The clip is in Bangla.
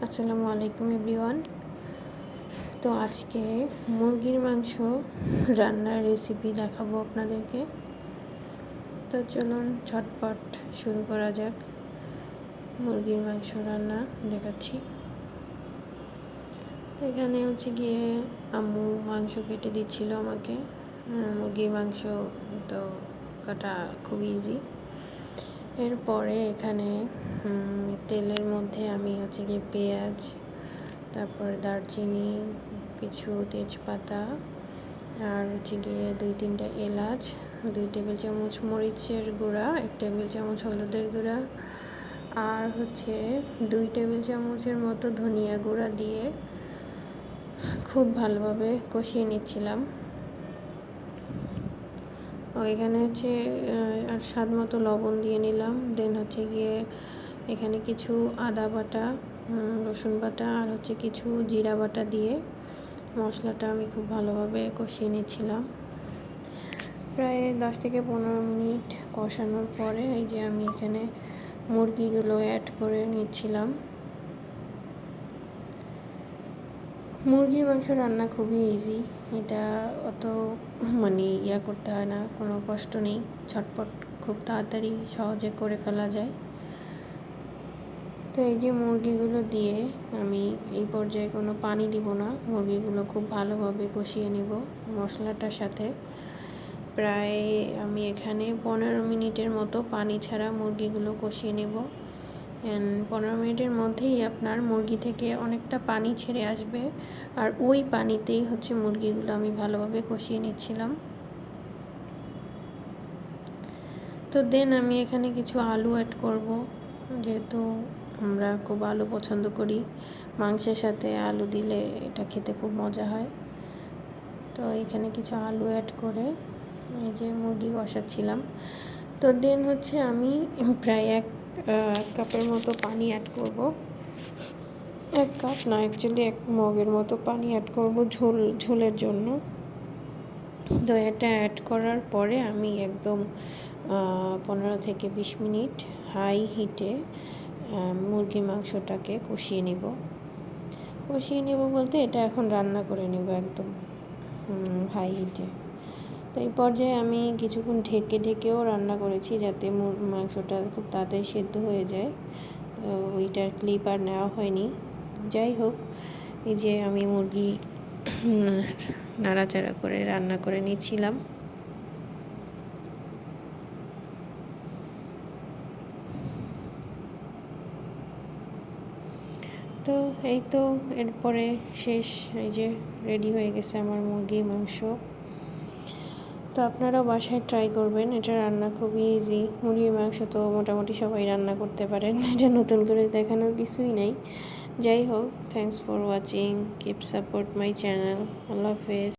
আসসালামু আলাইকুম এভরিওয়ান। তো আজকে মুরগির মাংস রান্নার রেসিপি দেখাবো আপনাদেরকে। তো চলুন ঝটপট শুরু করা যাক। মুরগির মাংস রান্না দেখাচ্ছি। তো এখানে গিয়ে আম্মু মাংস কেটে দিচ্ছিল আমাকে। মুরগির মাংস তো কাটা খুব ইজি। এরপরে এখানে তেলের মধ্যে আমি গিয়ে পেঁয়াজ, তারপর দারচিনি, কিছু তেজপাতা, আর গিয়ে 2-3টা এলাচ, 2 টেবিল চামচ মরিচের গুঁড়া, 1 টেবিল চামচ হলুদের গুঁড়া, আর 2 টেবিল চামচের মতো ধনিয়া গুঁড়া দিয়ে খুব ভালোভাবে কষিয়ে নিচ্ছিলাম। এখানে আর স্বাদ মতো লবণ দিয়ে নিলাম। দেন গিয়ে এখানে কিছু আদা বাটা, রসুন বাটা, আর কিছু জিরা বাটা দিয়ে মশলাটা আমি খুব ভালোভাবে কষিয়ে নিচ্ছিলাম। প্রায় 10 থেকে 15 মিনিট কষানোর পরে আমি এখানে মুরগিগুলো অ্যাড করে নিচ্ছিলাম। মুরগির মাংস রান্না খুবই ইজি, এটা অত করতে হয় না, কোনো কষ্ট নেই, ঝটপট খুব তাড়াতাড়ি সহজে করে ফেলা যায়। তো মুরগিগুলো দিয়ে আমি এই পর্যায়ে কোনো পানি দিব না, মুরগিগুলো খুব ভালোভাবে কষিয়ে নেব মশলাটার সাথে। প্রায় আমি এখানে 15 মিনিটের মতো পানি ছাড়া মুরগিগুলো কষিয়ে নেব। 15 মিনিটের মধ্যেই আপনার মুরগি থেকে অনেকটা পানি ছেড়ে আসবে, আর ওই পানিতেই মুরগিগুলো আমি ভালোভাবে কষিয়ে নিচ্ছিলাম। তো দেন আমি এখানে কিছু আলু অ্যাড করব, যেহেতু আমরা খুব আলু পছন্দ করি, মাংসের সাথে আলু দিলে এটা খেতে খুব মজা হয়। তো এখানে কিছু আলু অ্যাড করে মুরগি কষাচ্ছিলাম। তো দেন আমি প্রায় 1 কাপের মতো পানি অ্যাড করব। 1 কাপ না, অ্যাকচুয়ালি 1 মগের মতো পানি অ্যাড করব ঝোলের জন্য। তো এটা অ্যাড করার পরে আমি একদম 15 থেকে 20 মিনিট হাই হিটে মুরগির মাংসটাকে কষিয়ে নেব বলতে এটা এখন রান্না করে নেব একদম হাই হিটে। তো এই পর্যায়ে আমি কিছুক্ষণ ঢেকেও রান্না করেছি, যাতে মাংসটা খুব তাড়াতাড়ি সেদ্ধ হয়ে যায়। ওইটার ক্লিপ আর নেওয়া হয়নি। যাই হোক, আমি মুরগি নাড়াচাড়া করে রান্না করে নিচ্ছিলাম। তো এরপরে শেষ, রেডি হয়ে গেছে আমার মুরগির মাংস। তো আপনারাও বাসায় ট্রাই করবেন, এটা রান্না খুবই ইজি। মুরগির মাংস তো মোটামুটি সবাই রান্না করতে পারেন, এটা নতুন করে দেখানোর কিছুই নেই। যাই হোক, thanks for watching, keep support my channel. আল্লাহ হাফেজ।